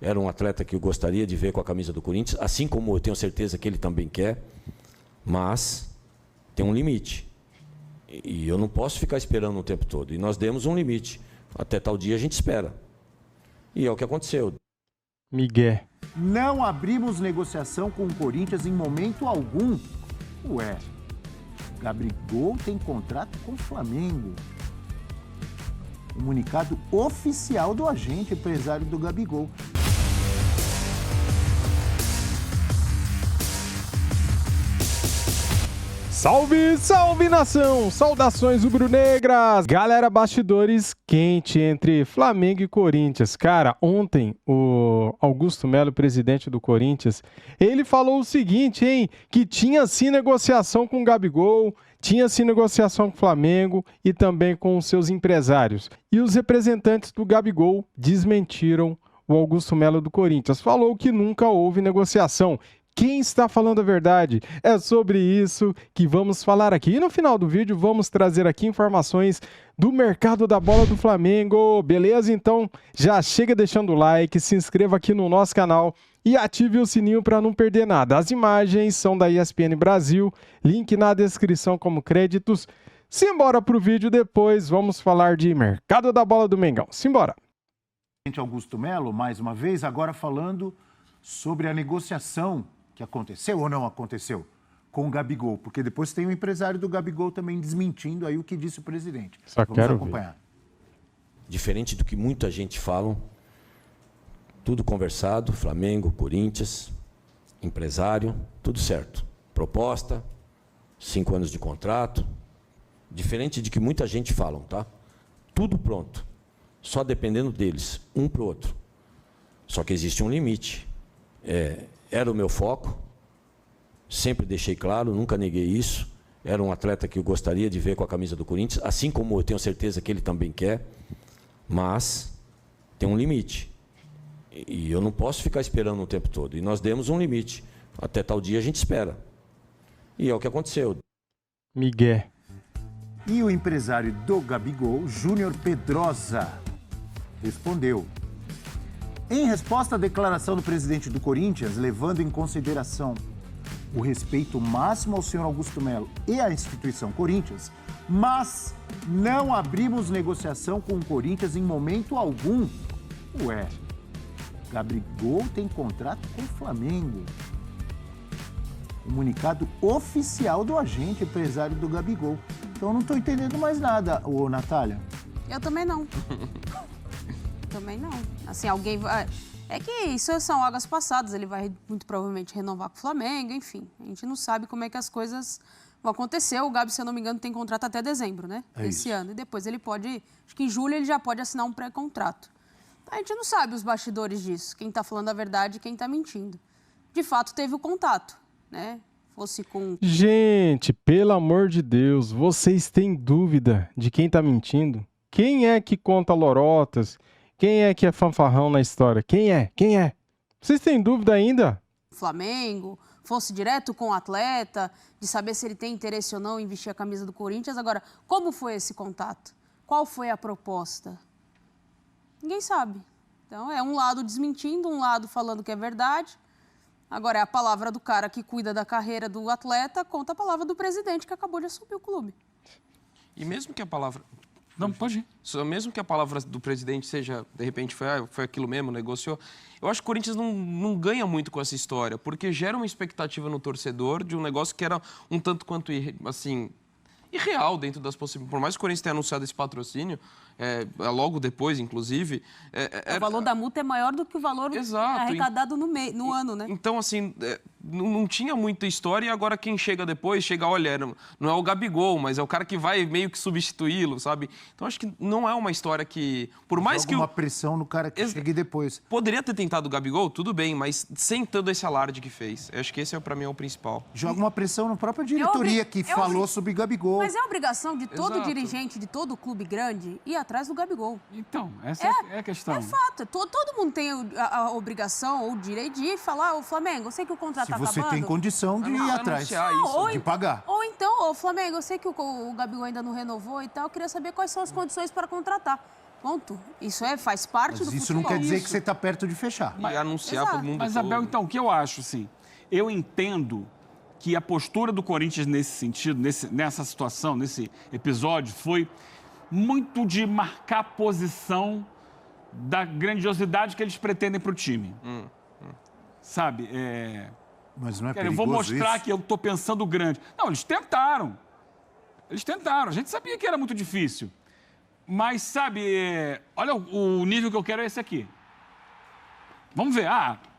era um atleta que eu gostaria de ver com a camisa do Corinthians, assim como eu tenho certeza que ele também quer, mas tem um limite. E eu não posso ficar esperando o tempo todo. E nós demos um limite. Até tal dia a gente espera. E é o que aconteceu. Miguel. Não abrimos negociação com o Corinthians em momento algum. Ué, Gabigol tem contrato com o Flamengo. Comunicado oficial do agente empresário do Gabigol. Salve, salve nação! Saudações rubro-negras! Galera, bastidores quente entre Flamengo e Corinthians. Cara, ontem o Augusto Melo, presidente do Corinthians, ele falou o seguinte, hein? Que tinha sim negociação com o Gabigol, tinha sim negociação com o Flamengo e também com os seus empresários. E os representantes do Gabigol desmentiram o Augusto Melo do Corinthians. Falou que nunca houve negociação. Quem está falando a verdade? É sobre isso que vamos falar aqui. E no final do vídeo vamos trazer aqui informações do mercado da bola do Flamengo. Beleza? Então já chega deixando o like, se inscreva aqui no nosso canal e ative o sininho para não perder nada. As imagens são da ESPN Brasil, link na descrição como créditos. Simbora pro vídeo depois, vamos falar de mercado da bola do Mengão. Simbora! Augusto Melo, mais uma vez, agora falando sobre a negociação que aconteceu ou não aconteceu com o Gabigol, porque depois tem o empresário do Gabigol também desmentindo aí o que disse o presidente. Só Vamos quero acompanhar. ver. Diferente do que muita gente fala, tudo conversado, Flamengo, Corinthians, empresário, tudo certo. Proposta, 5 anos de contrato, diferente de que muita gente fala, tá? Tudo pronto, só dependendo deles, um para o outro. Só que existe um limite. Era o meu foco, sempre deixei claro, nunca neguei isso. Era um atleta que eu gostaria de ver com a camisa do Corinthians, assim como eu tenho certeza que ele também quer, mas tem um limite. E eu não posso ficar esperando o tempo todo. E nós demos um limite. Até tal dia a gente espera. E é o que aconteceu. Miguel. E o empresário do Gabigol, Júnior Pedrosa, respondeu. Em resposta à declaração do presidente do Corinthians, levando em consideração o respeito máximo ao senhor Augusto Melo e à instituição Corinthians, mas não abrimos negociação com o Corinthians em momento algum. Ué, Gabigol tem contrato com o Flamengo. Comunicado oficial do agente empresário do Gabigol. Então eu não estou entendendo mais nada, ô Natália. Eu também não. Também não. Assim, alguém vai... É que isso são águas passadas, ele vai muito provavelmente renovar com o Flamengo, enfim. A gente não sabe como é que as coisas vão acontecer. O Gabi, se eu não me engano, tem contrato até dezembro, né? Esse ano. E depois ele pode... Acho que em julho ele já pode assinar um pré-contrato. A gente não sabe os bastidores disso, quem tá falando a verdade e quem tá mentindo. De fato, teve o contato, né? Fosse com... Gente, pelo amor de Deus, vocês têm dúvida de quem tá mentindo? Quem é que conta lorotas? Quem é que é fanfarrão na história? Quem é? Quem é? Vocês têm dúvida ainda? Flamengo, fosse direto com o atleta, de saber se ele tem interesse ou não em vestir a camisa do Corinthians. Agora, como foi esse contato? Qual foi a proposta? Ninguém sabe. Então, é um lado desmentindo, um lado falando que é verdade. Agora, é a palavra do cara que cuida da carreira do atleta contra a palavra do presidente que acabou de assumir o clube. E mesmo que a palavra... Não, pode ir. Mesmo que a palavra do presidente seja, de repente, foi aquilo mesmo, negociou, eu acho que o Corinthians não ganha muito com essa história, porque gera uma expectativa no torcedor de um negócio que era um tanto quanto, assim, irreal dentro das possibilidades. Por mais que o Corinthians tenha anunciado esse patrocínio, logo depois, inclusive... O valor da multa é maior do que o valor arrecadado no ano, né? Então, assim, não tinha muita história e agora quem chega depois, olha, não é o Gabigol, mas é o cara que vai meio que substituí-lo, sabe? Então, acho que não é uma história que... Por mais que uma pressão no cara que chegue depois. Poderia ter tentado o Gabigol, tudo bem, mas sem todo esse alarde que fez. Eu acho que esse, pra mim, é o principal. Joga uma pressão na própria diretoria que falou sobre Gabigol. Mas é a obrigação de todo dirigente, de todo clube grande, ir atrás do Gabigol. Então, essa é a questão. É fato. Todo mundo tem a obrigação ou o direito de falar, ô Flamengo, eu sei que o contrato tá acabando. Se você tem condição de ir atrás, de pagar. Ou então, ô Flamengo, eu sei que o Gabigol ainda não renovou e tal, eu queria saber quais são as condições para contratar. Ponto. Isso faz parte do Mas isso futebol. não quer dizer que você está perto de fechar. E anunciar Exato. para o mundo Mas, todo. Abel, então, o que eu acho, assim, eu entendo que a postura do Corinthians nesse sentido, nessa situação, nesse episódio, foi muito de marcar posição da grandiosidade que eles pretendem para o time. Sabe? Mas não é Eu perigoso vou mostrar isso? que eu estou pensando grande. Não, eles tentaram. Eles tentaram. A gente sabia que era muito difícil. Mas, sabe, olha, o nível que eu quero é esse aqui. Vamos ver.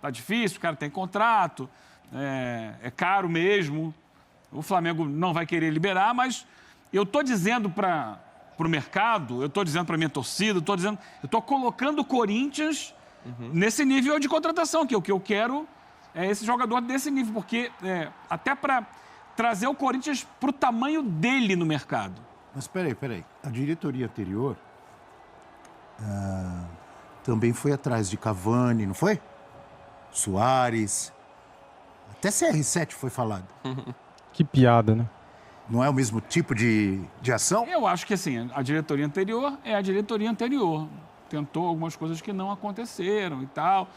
Tá difícil, o cara tem contrato, é caro mesmo. O Flamengo não vai querer liberar, mas eu estou dizendo para o mercado, eu estou dizendo para a minha torcida, eu estou colocando o Corinthians nesse nível de contratação, que o que eu quero é esse jogador desse nível, porque até para trazer o Corinthians para o tamanho dele no mercado. Mas peraí. A diretoria anterior também foi atrás de Cavani, não foi? Soares. Até CR7 foi falado. Que piada, né? Não é o mesmo tipo de ação? Eu acho que, assim, a diretoria anterior é a diretoria anterior. Tentou algumas coisas que não aconteceram e tal.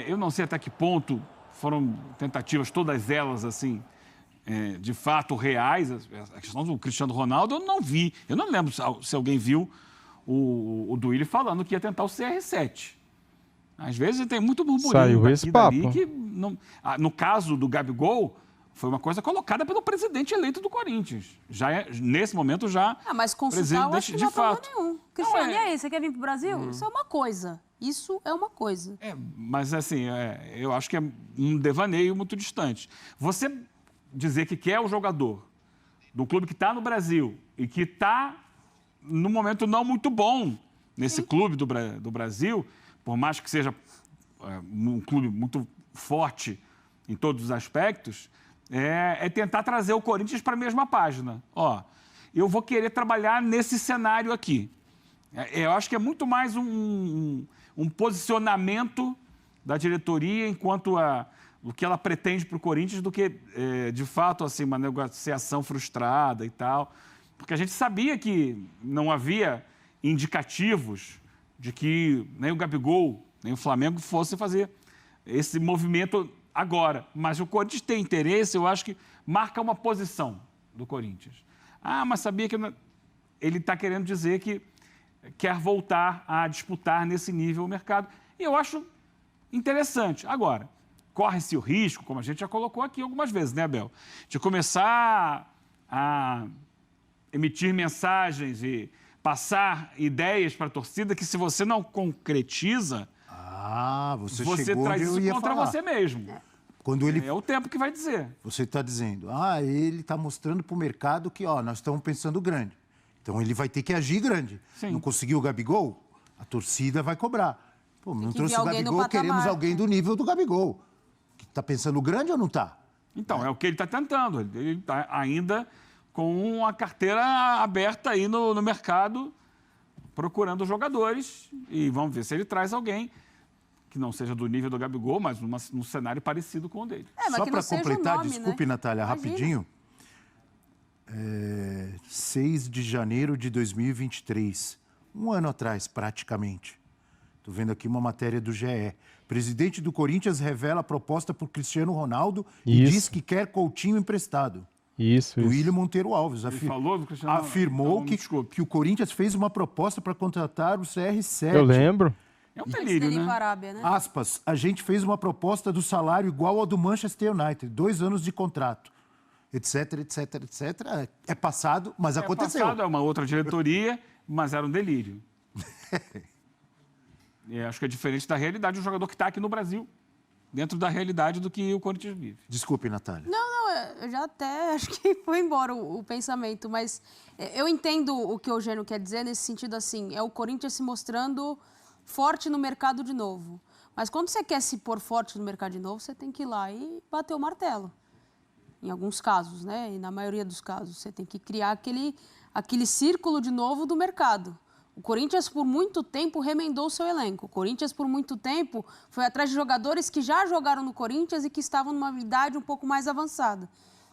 Eu não sei até que ponto foram tentativas, todas elas, assim, de fato reais. A questão do Cristiano Ronaldo eu não vi. Eu não lembro se alguém viu o Duílio falando que ia tentar o CR7. Às vezes tem muito burburinho Saiu daqui esse e dali papo. que não... No caso do Gabigol, foi uma coisa colocada pelo presidente eleito do Corinthians. Nesse momento já... Mas consultar eu acho que de não há problema fato. nenhum. Cristiano, Não, e aí, você quer vir pro Brasil? Isso é uma coisa. Isso é uma coisa. Mas assim, eu acho que é um devaneio muito distante. Você dizer que quer o jogador do clube que está no Brasil e que está num momento não muito bom nesse clube do Brasil, por mais que seja um clube muito forte em todos os aspectos, é tentar trazer o Corinthians para a mesma página. Eu vou querer trabalhar nesse cenário aqui. Eu acho que é muito mais um posicionamento da diretoria enquanto o que ela pretende para o Corinthians do que, de fato, assim, uma negociação frustrada e tal. Porque a gente sabia que não havia indicativos de que nem o Gabigol, nem o Flamengo fossem fazer esse movimento agora. Mas o Corinthians tem interesse, eu acho que marca uma posição do Corinthians. Mas sabia que ele está querendo dizer que quer voltar a disputar nesse nível o mercado. E eu acho interessante. Agora, corre-se o risco, como a gente já colocou aqui algumas vezes, né, Abel? De começar a emitir mensagens e passar ideias para a torcida que, se você não concretiza, Você você chegou traz onde eu isso ia contra falar. você mesmo. Quando ele... É o tempo que vai dizer. Você está dizendo, ele está mostrando para o mercado que, nós estamos pensando grande. Então, ele vai ter que agir grande. Sim. Não conseguiu o Gabigol? A torcida vai cobrar. Pô, não que trouxe vir o alguém no Gabigol, patamar. queremos alguém do nível do Gabigol. Está pensando grande ou não está? Então, é o que ele está tentando. Ele está ainda com a carteira aberta aí no mercado, procurando jogadores. E vamos ver se ele traz alguém que não seja do nível do Gabigol, mas num cenário parecido com o dele. Mas Só que para não seja o completar, nome, desculpe, né? Natália, Imagina. rapidinho. 6 de janeiro de 2023, um ano atrás, praticamente. Estou vendo aqui uma matéria do GE. Presidente do Corinthians revela a proposta por Cristiano Ronaldo e Isso. diz que quer Coutinho emprestado. Isso. William Monteiro Alves falou do Cristiano Ronaldo? afirmou Então, que, desculpe. que o Corinthians fez uma proposta para contratar o CR7. Eu lembro. É um Antes delírio, dele ir né? para a Arábia, né? Aspas, a gente fez uma proposta do salário igual ao do Manchester United, 2 anos de contrato, etc, etc, etc. É passado, mas aconteceu. Passado, é uma outra diretoria, mas era um delírio. Acho que é diferente da realidade do jogador que está aqui no Brasil, dentro da realidade do que o Corinthians vive. Desculpe, Natália. Não, eu já até acho que foi embora o pensamento, mas eu entendo o que o Eugênio quer dizer nesse sentido assim, é o Corinthians se mostrando forte no mercado de novo. Mas quando você quer se pôr forte no mercado de novo, você tem que ir lá e bater o martelo. Em alguns casos, né? E na maioria dos casos, você tem que criar aquele círculo de novo do mercado. O Corinthians, por muito tempo, remendou o seu elenco. O Corinthians, por muito tempo, foi atrás de jogadores que já jogaram no Corinthians e que estavam numa idade um pouco mais avançada.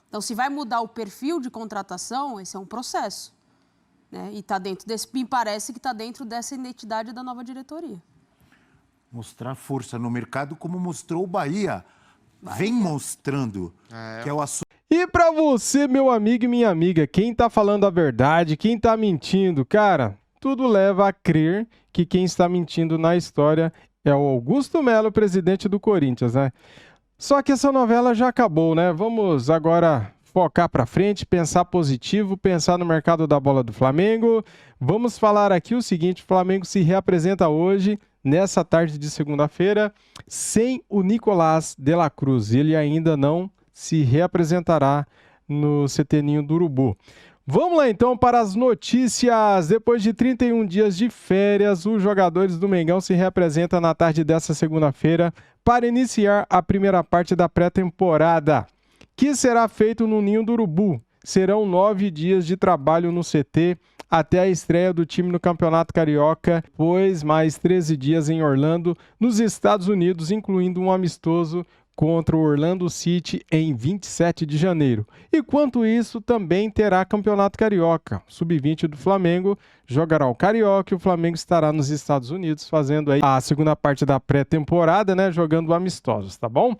Então, se vai mudar o perfil de contratação, esse é um processo. né? E tá dentro desse, me parece que está dentro dessa identidade da nova diretoria. Mostrar força no mercado como mostrou o Bahia. Vem mostrando que é o assunto. E pra você, meu amigo e minha amiga, quem tá falando a verdade, quem tá mentindo, cara, tudo leva a crer que quem está mentindo na história é o Augusto Melo, presidente do Corinthians, né? Só que essa novela já acabou, né? Vamos agora focar pra frente, pensar positivo, pensar no mercado da bola do Flamengo. Vamos falar aqui o seguinte, o Flamengo se reapresenta hoje, nessa tarde de segunda-feira, sem o Nicolás de la Cruz. Ele ainda não se reapresentará no CT Ninho do Urubu. Vamos lá então para as notícias. Depois de 31 dias de férias, os jogadores do Mengão se reapresentam na tarde dessa segunda-feira para iniciar a primeira parte da pré-temporada, que será feito no Ninho do Urubu. Serão 9 dias de trabalho no CT até a estreia do time no Campeonato Carioca, pois mais 13 dias em Orlando, nos Estados Unidos, incluindo um amistoso contra o Orlando City em 27 de janeiro. Enquanto isso, também terá Campeonato Carioca. Sub-20 do Flamengo jogará o Carioca e o Flamengo estará nos Estados Unidos fazendo aí a segunda parte da pré-temporada, né, jogando amistosos, tá bom?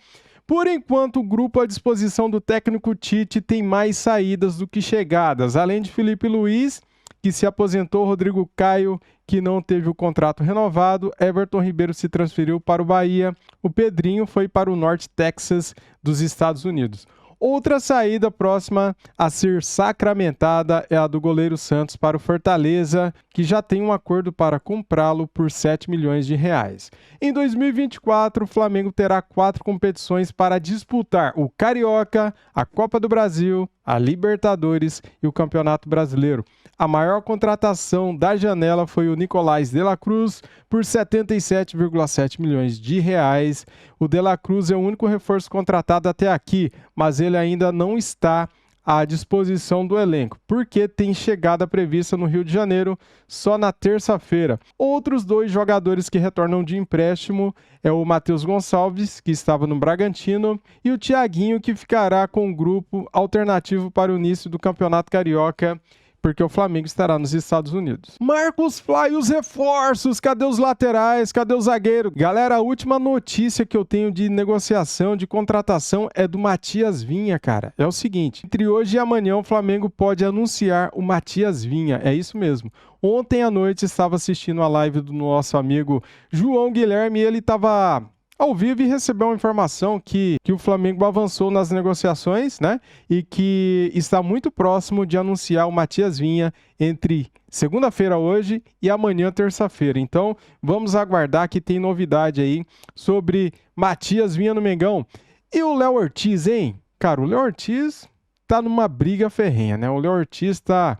Por enquanto, o grupo à disposição do técnico Tite tem mais saídas do que chegadas. Além de Felipe Luiz, que se aposentou, Rodrigo Caio, que não teve o contrato renovado, Everton Ribeiro se transferiu para o Bahia, o Pedrinho foi para o Norte Texas dos Estados Unidos. Outra saída próxima a ser sacramentada é a do goleiro Santos para o Fortaleza, que já tem um acordo para comprá-lo por 7 milhões de reais. Em 2024, o Flamengo terá 4 competições para disputar: o Carioca, a Copa do Brasil, a Libertadores e o Campeonato Brasileiro. A maior contratação da janela foi o Nicolás de la Cruz por 77,7 milhões de reais. O de la Cruz é o único reforço contratado até aqui, mas ele ainda não está à disposição do elenco, porque tem chegada prevista no Rio de Janeiro só na terça-feira. Outros 2 jogadores que retornam de empréstimo é o Matheus Gonçalves, que estava no Bragantino, e o Thiaguinho, que ficará com o grupo alternativo para o início do Campeonato Carioca, porque o Flamengo estará nos Estados Unidos. Marcos Fly, os reforços, cadê os laterais, cadê o zagueiro? Galera, a última notícia que eu tenho de negociação, de contratação, é do Matias Vinha, cara. É o seguinte, entre hoje e amanhã o Flamengo pode anunciar o Matias Vinha, é isso mesmo. Ontem à noite estava assistindo a live do nosso amigo João Guilherme e ele estava ao vivo e recebeu uma informação que o Flamengo avançou nas negociações, né? E que está muito próximo de anunciar o Matias Vinha entre segunda-feira hoje e amanhã, terça-feira. Então, vamos aguardar que tem novidade aí sobre Matias Vinha no Mengão. E o Léo Ortiz, hein? Cara, o Léo Ortiz tá numa briga ferrenha, né? O Léo Ortiz tá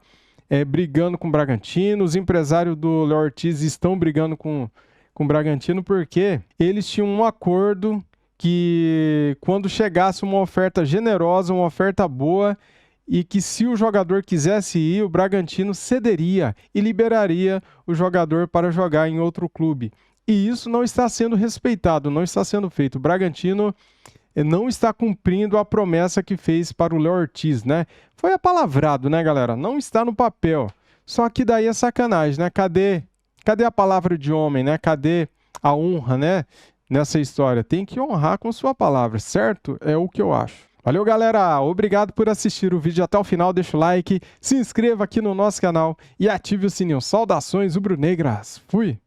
brigando com o Bragantino, os empresários do Léo Ortiz estão brigando com o Bragantino, porque eles tinham um acordo que quando chegasse uma oferta generosa, uma oferta boa, e que se o jogador quisesse ir, o Bragantino cederia e liberaria o jogador para jogar em outro clube. E isso não está sendo respeitado, não está sendo feito. O Bragantino não está cumprindo a promessa que fez para o Léo Ortiz, né? Foi apalavrado, né, galera? Não está no papel. Só que daí é sacanagem, né? Cadê a palavra de homem, né? Cadê a honra, né? Nessa história. Tem que honrar com sua palavra, certo? É o que eu acho. Valeu, galera. Obrigado por assistir o vídeo até o final. Deixa o like, se inscreva aqui no nosso canal e ative o sininho. Saudações rubro-negras. Fui!